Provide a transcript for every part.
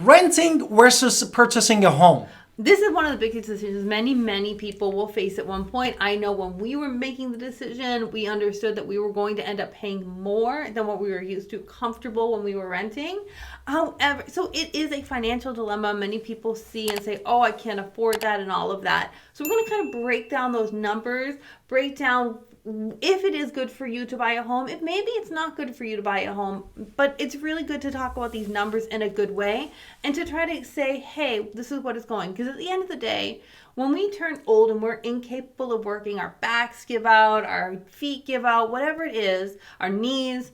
Renting versus purchasing a home. This is one of the biggest decisions many people will face at one point. I know when we were making the decision, we understood that we were going to end up paying more than what we were used to, comfortable when we were renting. However, so it is a financial dilemma. Many people see and say, oh, I can't afford that and all of that. So we're going to kind of break down those numbers, break down if it is good for you to buy a home, if maybe it's not good for you to buy a home, but it's really good to talk about these numbers in a good way and to try to say, hey, this is what it's going. Because at the end of the day, when we turn old and we're incapable of working, our backs give out, our feet give out, whatever it is, our knees,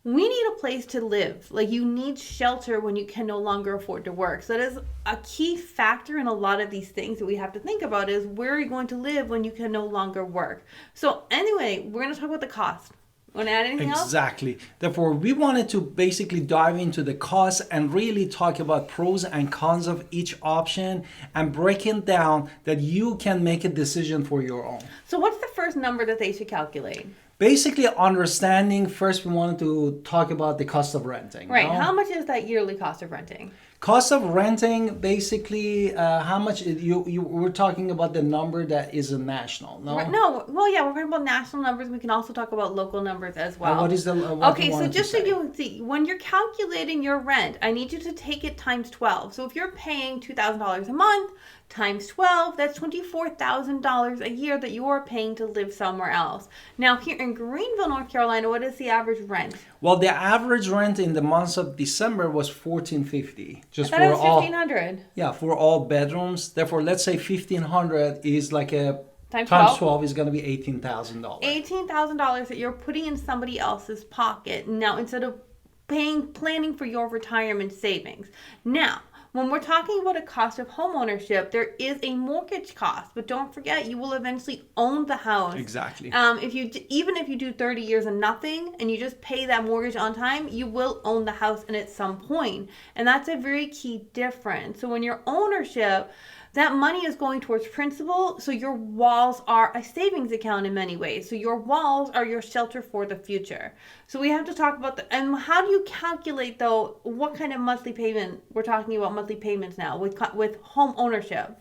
we need a place to live. Like, you need shelter when you can no longer afford to work. So that is a key factor in a lot of these things that we have to think about, is where are you going to live when you can no longer work? So anyway, we're going to talk about the cost. Want to add anything else? Exactly. Therefore, we wanted to basically dive into the costs and really talk about pros and cons of each option and breaking down that you can make a decision for your own. So what's the first number that they should calculate? Basically, understanding, first we wanted to talk about the cost of renting. Right. No? How much is that yearly cost of renting? Cost of renting, basically, how much we're talking about the number that is a national, no? No, well, yeah, we're talking about national numbers. We can also talk about local numbers as well. What is the okay, so just so you see, when you're calculating your rent, I need you to take it times 12. So if you're paying $2,000 a month times 12, that's $24,000 a year that you are paying to live somewhere else. Now, here in Greenville, North Carolina, what is the average rent? Well, the average rent in the month of December was $1,450. Just I thought it was $1,500. Yeah, for all bedrooms. Therefore, let's say $1,500 is like a times 12 is going to be $18,000. $18,000 that you're putting in somebody else's pocket. Now, instead of planning for your retirement savings. Now, when we're talking about a cost of home ownership, there is a mortgage cost, but don't forget, you will eventually own the house. Exactly. Even if you do 30 years and nothing, and you just pay that mortgage on time, you will own the house and at some point. And that's a very key difference. So when your ownership, that money is going towards principal, so your walls are a savings account in many ways. So your walls are your shelter for the future. So we have to talk about and how do you calculate, though, what kind of monthly payment? We're talking about monthly payments now with home ownership.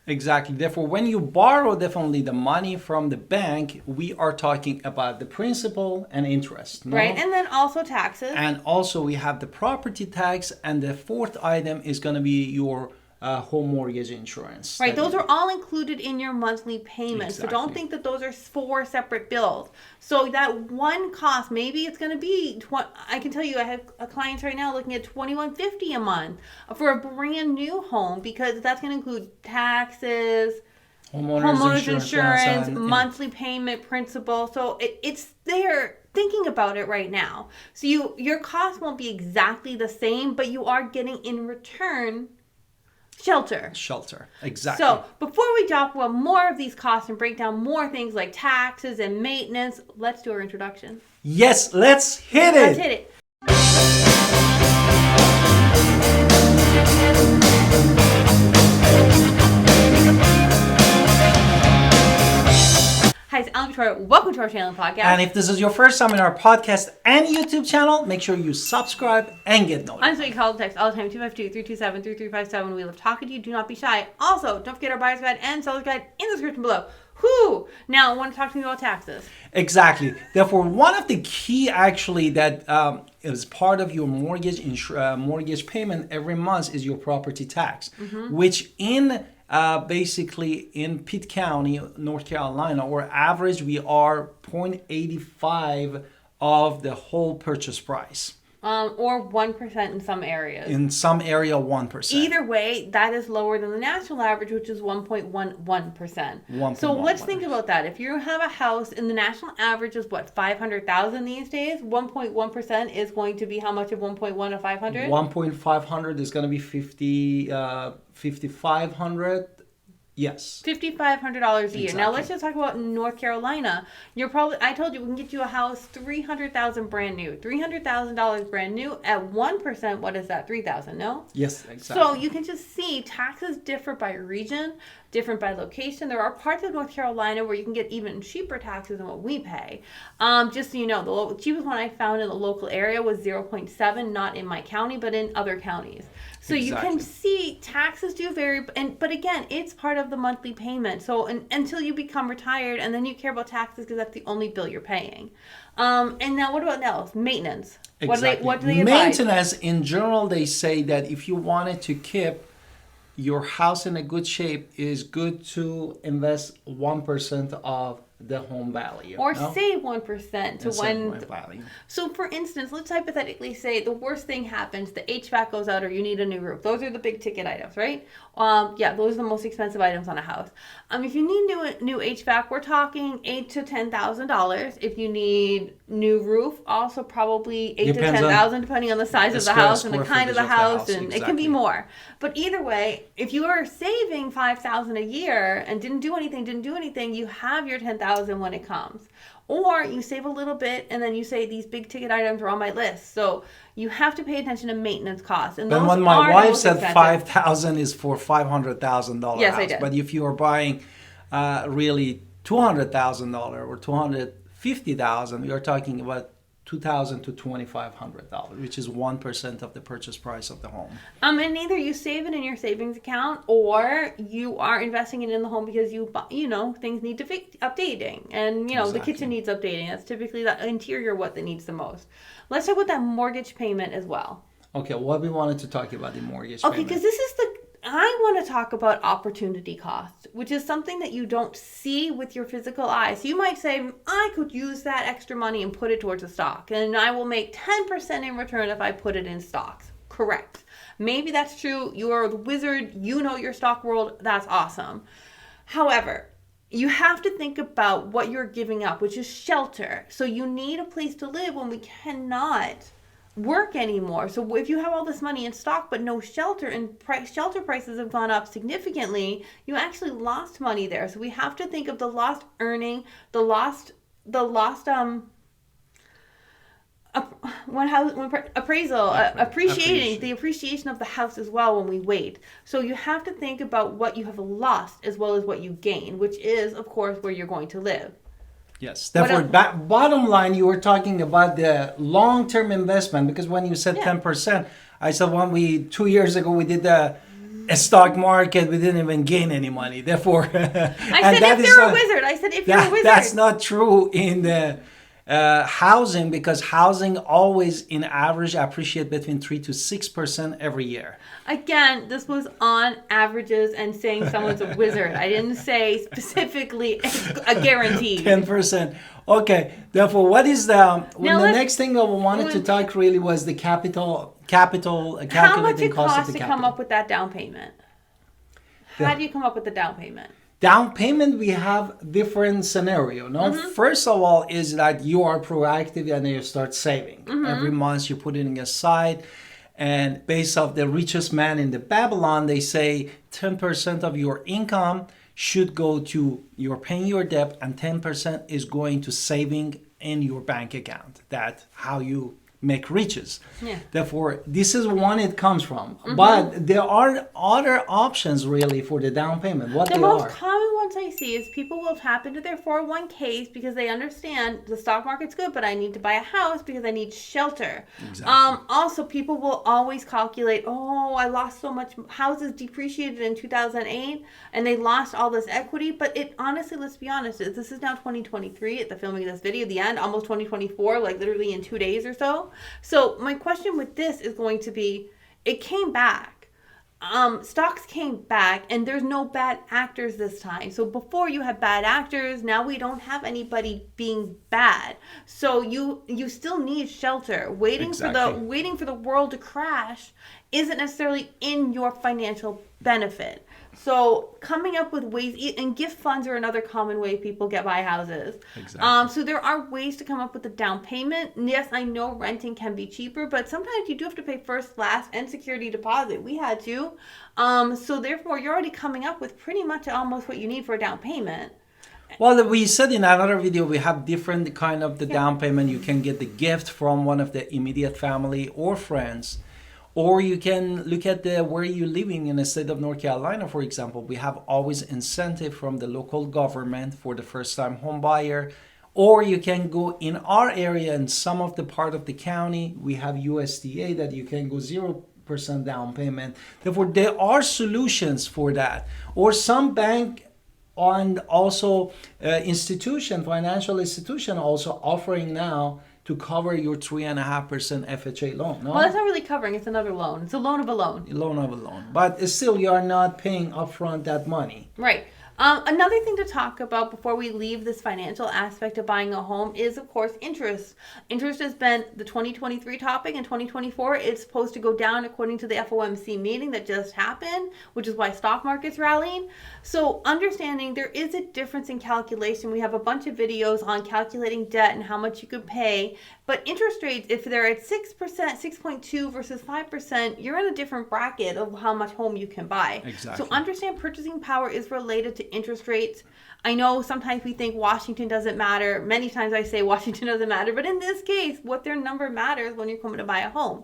Exactly. Therefore, when you borrow definitely the money from the bank, we are talking about the principal and interest. No? Right, and then also taxes. And also we have the property tax, and the fourth item is going to be your home mortgage insurance. Right, those are all included in your monthly payments. Exactly. So don't think that those are 4 separate bills. So that one cost, maybe it's going to be, I can tell you, I have clients right now looking at $2,150 a month for a brand new home, because that's going to include taxes, homeowners insurance, monthly payment, principal. So it's there. Thinking about it right now. So your cost won't be exactly the same, but you are getting in return shelter, exactly. So before we talk about more of these costs and break down more things like taxes and maintenance, let's do our introduction. Yes, let's hit it. Let's hit it. Hi, it's Alan Victoria. Welcome to our channel and podcast. And if this is your first time in our podcast and YouTube channel, make sure you subscribe and get notified. I'm so you call text all the time, 252-327-3357. We love talking to you. Do not be shy. Also, don't forget our buyer's guide and seller's guide in the description below. Whew! Now, I want to talk to you about taxes. Exactly. Therefore, one of the key actually that is part of your mortgage payment every month is your property tax, which basically in Pitt County, North Carolina, or average, we are 0.85 of the whole purchase price. Or 1% in some areas. In some area, 1%. Either way, that is lower than the national average, which is 1.11%. So let's think about that. If you have a house and the national average is what, 500,000 these days, 1.1% is going to be how much of 1.1 of 500? 1.500 is going to be 5,500. Yes. $5,500 a year. Now let's just talk about North Carolina. I told you we can get you a house $300,000 brand new. $300,000 brand new at 1%. What is that? $3,000? No. Yes, exactly. So you can just see taxes differ by region. different by location. There are parts of North Carolina where you can get even cheaper taxes than what we pay. Just so you know, the cheapest one I found in the local area was 0.7, not in my county, but in other counties. So you can see taxes do vary, but again, it's part of the monthly payment. So until you become retired, and then you care about taxes because that's the only bill you're paying. And now what about else? Maintenance. Exactly. What do they advise? Maintenance, in general, they say that if you wanted to keep your house in a good shape, it is good to invest 1% of the home value. Or save 1% to when. Value. So for instance, let's hypothetically say the worst thing happens, the HVAC goes out or you need a new roof. Those are the big ticket items, right? Those are the most expensive items on a house. If you need new HVAC, we're talking $8,000 to $10,000. If you need new roof, also probably $8,000 to $10,000, depending on the size of the house and the kind of the house, and it can be more. But either way, if you are saving $5,000 a year and didn't do anything, you have your $10,000 when it comes. Or you save a little bit and then you say these big ticket items are on my list. So you have to pay attention to maintenance costs. And but when my wife said $5,000 is for $500,000 yes, house. I did. But if you are buying really $200,000 or $250,000, you're talking about $2,000 to $2,500, which is 1% of the purchase price of the home. And either you save it in your savings account, or you are investing it in the home because things need to updating, and the kitchen needs updating. That's typically the interior what that needs the most. Let's talk about that mortgage payment as well. Okay, what we wanted to talk about the mortgage payment. Okay, because I want to talk about opportunity cost, which is something that you don't see with your physical eyes. You might say, I could use that extra money and put it towards a stock, and I will make 10% in return if I put it in stocks. Correct. Maybe that's true. You are the wizard. You know your stock world. That's awesome. However, you have to think about what you're giving up, which is shelter. So you need a place to live when we cannot work anymore. So if you have all this money in stock but no shelter, and shelter prices have gone up significantly, you actually lost money there. So we have to think of the lost earning, the appreciation of the house as well when we wait. So you have to think about what you have lost as well as what you gain, which is of course where you're going to live. Yes. Therefore, bottom line, you were talking about the long-term investment, because when you said 10%, I said 2 years ago we did a stock market, we didn't even gain any money. Therefore, I said if you're a wizard. That's not true in the housing, because housing always, in average, appreciate between 3 to 6% every year. Again, this was on averages and saying someone's a wizard. I didn't say specifically a guarantee. 10%. Okay. Therefore, what is the next thing that we wanted to talk really was the capital calculating how much it cost costs of the to capital. come up with that down payment? How do you come up with the down payment? Down payment, we have different scenario. No, first of all is that you are proactive and you start saving. Every month you put it aside, and based off the richest man in the Babylon, they say 10% of your income should go to you're paying your debt, and 10% is going to saving in your bank account. That's how you make riches. Yeah. Therefore, this is one it comes from. But there are other options really for the down payment. The most common ones I see is people will tap into their 401ks because they understand the stock market's good, but I need to buy a house because I need shelter. Exactly. Also, people will always calculate, I lost so much. Houses depreciated in 2008 and they lost all this equity. But it honestly, let's be honest, this is now 2023 at the filming of this video, the end, almost 2024, like literally in 2 days or so. So my question with this is going to be, it came back. Stocks came back, and there's no bad actors this time. So before you had bad actors, now we don't have anybody being bad. So you still need shelter. Waiting for the world to crash isn't necessarily in your financial benefit. So coming up with ways, and gift funds are another common way people get by houses. Exactly. So there are ways to come up with a down payment. Yes, I know renting can be cheaper, but sometimes you do have to pay first, last, and security deposit. We had to. So therefore, you're already coming up with pretty much almost what you need for a down payment. Well, we said in another video, we have different kind of the down payment. You can get the gift from one of the immediate family or friends, Or you can look at where you're living in the state of North Carolina, for example. We have always incentive from the local government for the first-time home buyer. Or you can go in our area, in some of the part of the county, we have USDA that you can go 0% down payment. Therefore, there are solutions for that. Or some bank and also financial institution also offering now to cover your 3.5% FHA loan. No? Well, that's not really covering. It's another loan. It's a loan of a loan. Loan of a loan. But still, you are not paying upfront that money. Right. Another thing to talk about before we leave this financial aspect of buying a home is, of course, interest. Interest has been the 2023 topic. In 2024, it's supposed to go down according to the FOMC meeting that just happened, which is why stock market's rallying. So understanding there is a difference in calculation. We have a bunch of videos on calculating debt and how much you could pay. But interest rates, if they're at 6%, 6.2 versus 5%, you're in a different bracket of how much home you can buy. Exactly. So understand purchasing power is related to interest rates. I know sometimes we think Washington doesn't matter. Many times I say Washington doesn't matter. But in this case, what their number matters when you're coming to buy a home.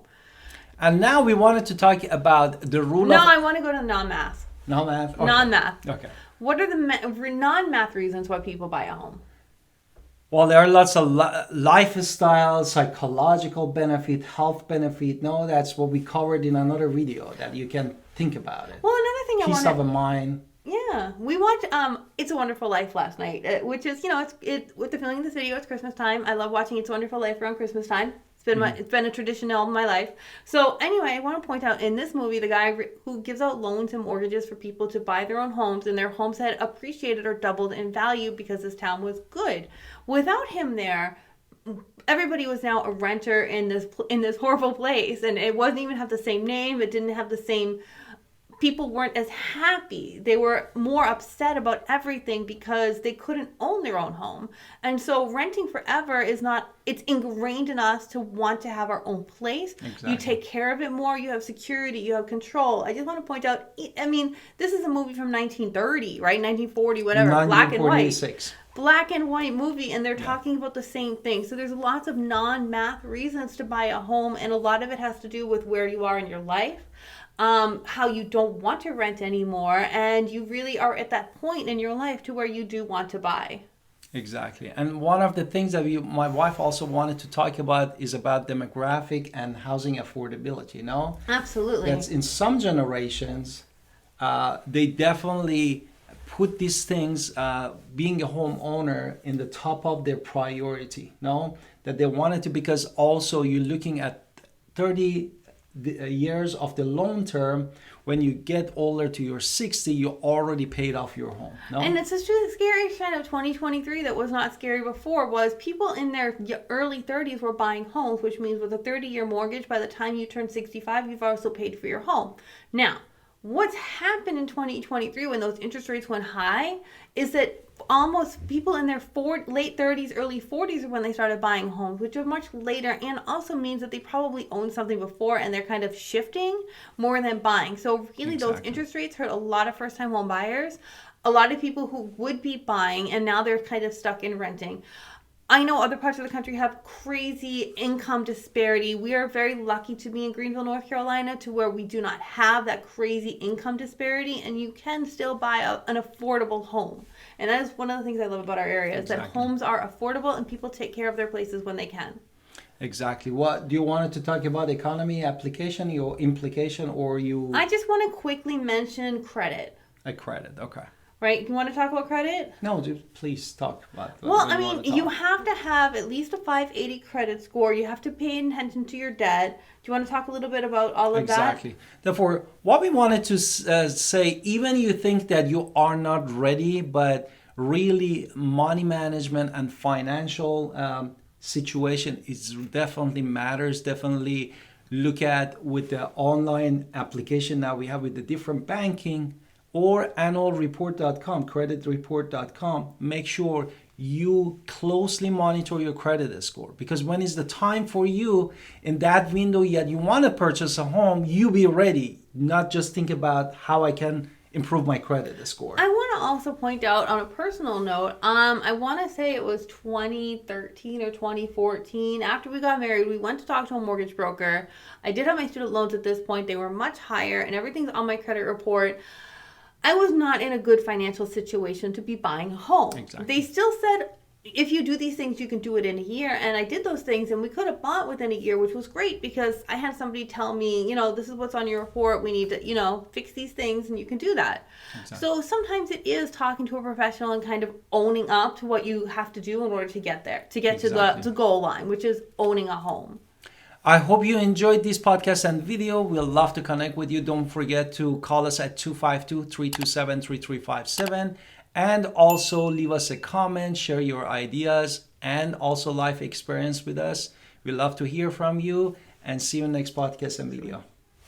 And now we wanted to talk about the rule No, of... I want to go to non-math. Non-math? Okay. Non-math. Okay. What are the non-math reasons why people buy a home? Well, there are lots of lifestyle, psychological benefit, health benefit. No, that's what we covered in another video that you can think about it. Well, another thing Peace of a mind. Yeah, we watched It's a Wonderful Life last night, which is, it's with the feeling of this video, it's Christmas time. I love watching It's a Wonderful Life around Christmas time. It's been a tradition all my life. So anyway, I want to point out in this movie, the guy who gives out loans and mortgages for people to buy their own homes, and their homes had appreciated or doubled in value because this town was good. Without him there, everybody was now a renter in this horrible place, and it wasn't even have the same name. It didn't have the same. People weren't as happy. They were more upset about everything because they couldn't own their own home. And so renting forever it's ingrained in us to want to have our own place. Exactly. You take care of it more. You have security. You have control. I just want to point out, this is a movie from 1930, right? 1940, whatever, black and white. Black and white movie, and they're talking about the same thing. So there's lots of non-math reasons to buy a home, and a lot of it has to do with where you are in your life. How you don't want to rent anymore, and you really are at that point in your life to where you do want to buy. Exactly. And one of the things that my wife also wanted to talk about is about demographic and housing affordability, no? Absolutely. That's in some generations, they definitely put these things, being a homeowner, in the top of their priority, no? That they wanted to, because also you're looking at 30 years of the long term. When you get older to your 60, you already paid off your home. No? And it's such a scary trend of 2023 that was not scary before, was people in their early 30s were buying homes, which means with a 30-year mortgage, by the time you turn 65, you've also paid for your home. Now, what's happened in 2023 when those interest rates went high is that almost people in their late 30s, early 40s are when they started buying homes, which are much later, and also means that they probably owned something before and they're kind of shifting more than buying. So really those interest rates hurt a lot of first-time home buyers, a lot of people who would be buying, and now they're kind of stuck in renting. I know other parts of the country have crazy income disparity. We are very lucky to be in Greenville, North Carolina, to where we do not have that crazy income disparity, and you can still buy an affordable home. And that is one of the things I love about our area, is that homes are affordable and people take care of their places when they can. Exactly. What do you want to talk about? Economy, application, your implication, or you? I just want to quickly mention credit. Credit, okay. Right? You want to talk about credit? No, just please talk about it. Well, I mean, you have to have at least a 580 credit score. You have to pay attention to your debt. Do you want to talk a little bit about all of that? Exactly. Therefore, what we wanted to say, even you think that you are not ready, but really money management and financial situation is definitely matters. Definitely look at with the online application now we have with the different banking, or annualreport.com, creditreport.com. Make sure you closely monitor your credit score, because when is the time for you in that window yet you want to purchase a home, you be ready, not just think about how I can improve my credit score. I want to also point out on a personal note, I want to say it was 2013 or 2014. After we got married, we went to talk to a mortgage broker. I did have my student loans at this point. They were much higher and everything's on my credit report. I was not in a good financial situation to be buying a home. Exactly. They still said, if you do these things, you can do it in a year. And I did those things and we could have bought within a year, which was great because I had somebody tell me, this is what's on your report. We need to, fix these things and you can do that. Exactly. So sometimes it is talking to a professional and kind of owning up to what you have to do in order to get there, to get to the goal line, which is owning a home. I hope you enjoyed this podcast and video. We'd love to connect with you. Don't forget to call us at 252-327-3357 and also leave us a comment, share your ideas and also life experience with us. We'd love to hear from you and see you in the next podcast and video.